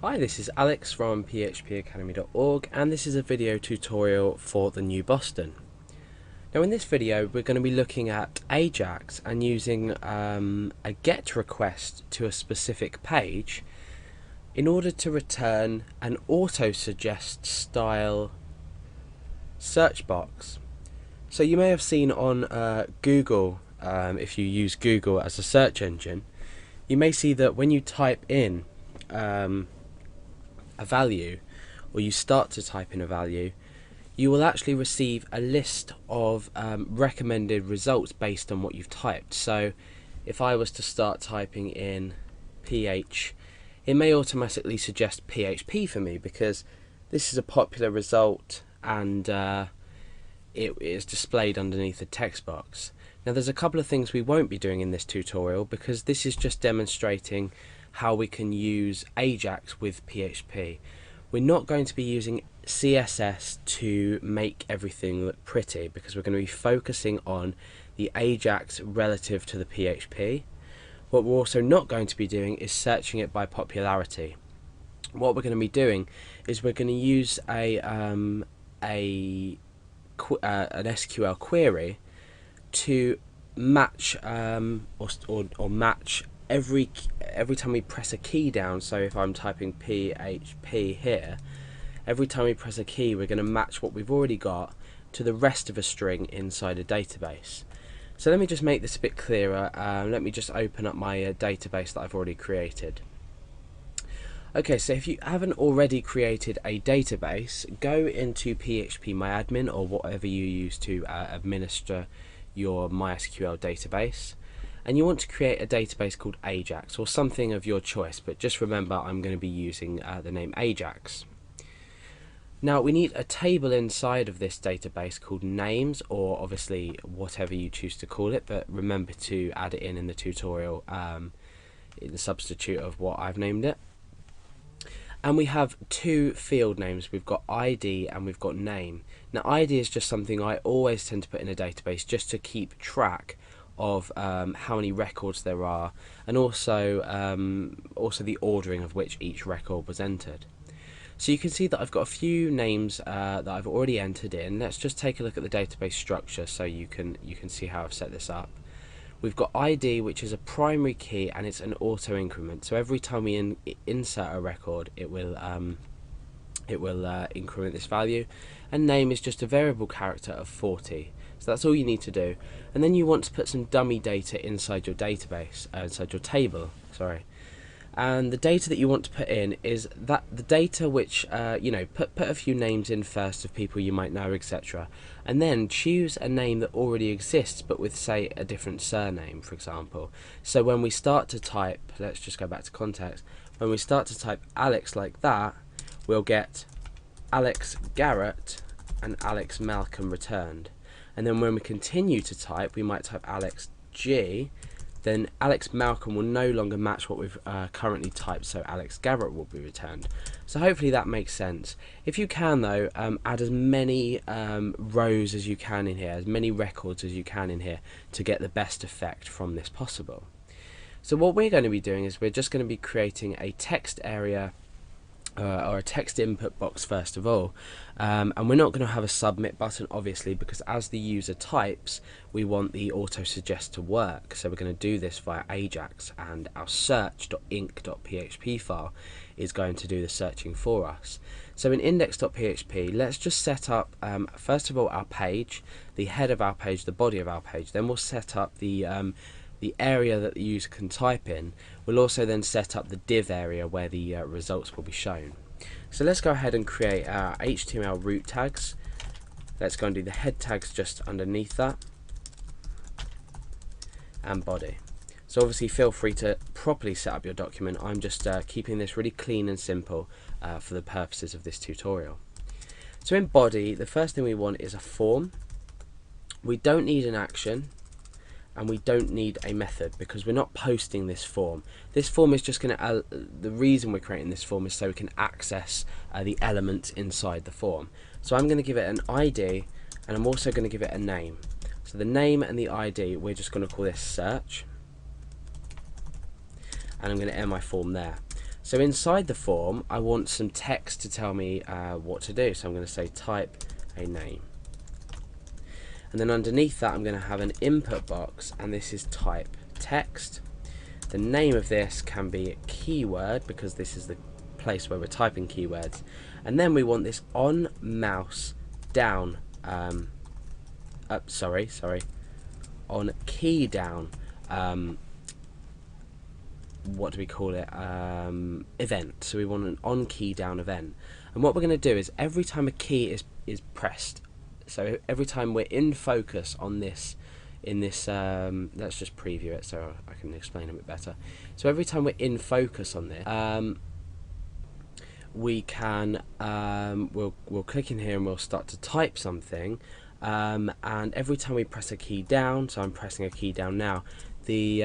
Hi, this is Alex from phpacademy.org, and this is a video tutorial for the new Boston. Now in this video we're going to be looking at Ajax and using a GET request to a specific page in order to return an auto-suggest style search box. So you may have seen on Google, if you use Google as a search engine, you may see that when you type in a value, or you start to type in a value, you will actually receive a list of recommended results based on what you've typed. So if I was to start typing in PH, it may automatically suggest PHP for me because this is a popular result and it is displayed underneath the text box. Now there's a couple of things we won't be doing in this tutorial because this is just demonstrating how we can use Ajax with PHP. We're not going to be using CSS to make everything look pretty because we're going to be focusing on the Ajax relative to the PHP. What we're also not going to be doing is searching it by popularity. What we're going to be doing is we're going to use an SQL query to match or match every time we press a key down. So if I'm typing PHP here, every time we press a key we're going to match what we've already got to the rest of a string inside a database. So let me just make this a bit clearer. Let me just open up my database that I've already created. Okay, so if you haven't already created a database, go into phpMyAdmin or whatever you use to administer your MySQL database, and you want to create a database called Ajax or something of your choice, but just remember I'm going to be using the name Ajax. Now we need a table inside of this database called names, or obviously whatever you choose to call it, but remember to add it in the tutorial in the substitute of what I've named it. And we have two field names. We've got ID and we've got name. Now ID is just something I always tend to put in a database just to keep track of how many records there are, and also the ordering of which each record was entered. So you can see that I've got a few names that I've already entered in. Let's just take a look at the database structure so you can see how I've set this up. We've got ID, which is a primary key, and it's an auto increment. So every time we insert a record, it will increment this value. And name is just a variable character of 40. So that's all you need to do. And then you want to put some dummy data inside your database, inside your table, sorry. And the data that you want to put in is that the data which put a few names in first of people you might know, etc., and then choose a name that already exists but with, say, a different surname, for example. So when we start to type, let's just go back to context, when we start to type Alex like that, we'll get Alex Garrett and Alex Malcolm returned. And then when we continue to type, we might type Alex G, then Alex Malcolm will no longer match what we've currently typed, so Alex Garrett will be returned. So hopefully that makes sense. If you can though, add as many rows as you can in here, as many records as you can in here to get the best effect from this possible. So what we're going to be doing is we're just going to be creating a text area or a text input box first of all, and we're not going to have a submit button obviously because as the user types we want the auto suggest to work, so we're going to do this via Ajax, and our search.inc.php file is going to do the searching for us. So in index.php, let's just set up first of all our page, the head of our page, the body of our page, then we'll set up the area that the user can type in. We'll also then set up the div area where the results will be shown. So let's go ahead and create our HTML root tags. Let's go and do the head tags just underneath that, and body. So obviously feel free to properly set up your document. I'm just keeping this really clean and simple for the purposes of this tutorial. So in body, the first thing we want is a form. We don't need an action, and we don't need a method because we're not posting this form. This form is just going to, the reason we're creating this form is so we can access the elements inside the form. So I'm going to give it an ID, and I'm also going to give it a name. So the name and the ID, we're just going to call this search, and I'm going to end my form there. So inside the form, I want some text to tell me what to do. So I'm going to say type a name. And then underneath that, I'm going to have an input box, and this is type text. The name of this can be a keyword, because this is the place where we're typing keywords. And then we want this on mouse down, on key down, what do we call it, event. So we want an on key down event. And what we're going to do is every time a key is pressed, so every time we're in focus on this, let's just preview it so I can explain a bit better. So every time we're in focus on this, we can we'll click in here and we'll start to type something, and every time we press a key down, so I'm pressing a key down now, the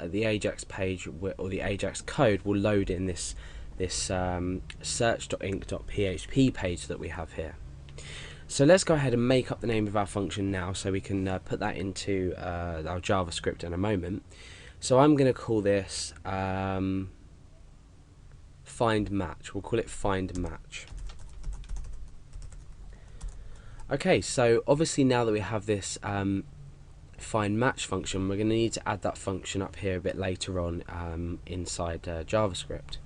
Ajax page or the Ajax code will load in this search.inc.php page that we have here. So let's go ahead and make up the name of our function now, so we can put that into our JavaScript in a moment. So I'm going to call this find match. We'll call it find match. Okay, so obviously now that we have this find match function, we're going to need to add that function up here a bit later on inside JavaScript.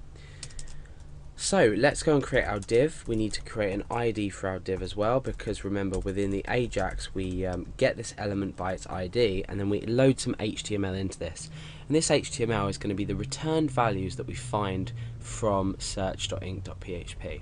So let's go and create our div. We need to create an ID for our div as well, because remember, within the Ajax we get this element by its ID, and then we load some HTML into this. And this HTML is going to be the returned values that we find from search.inc.php.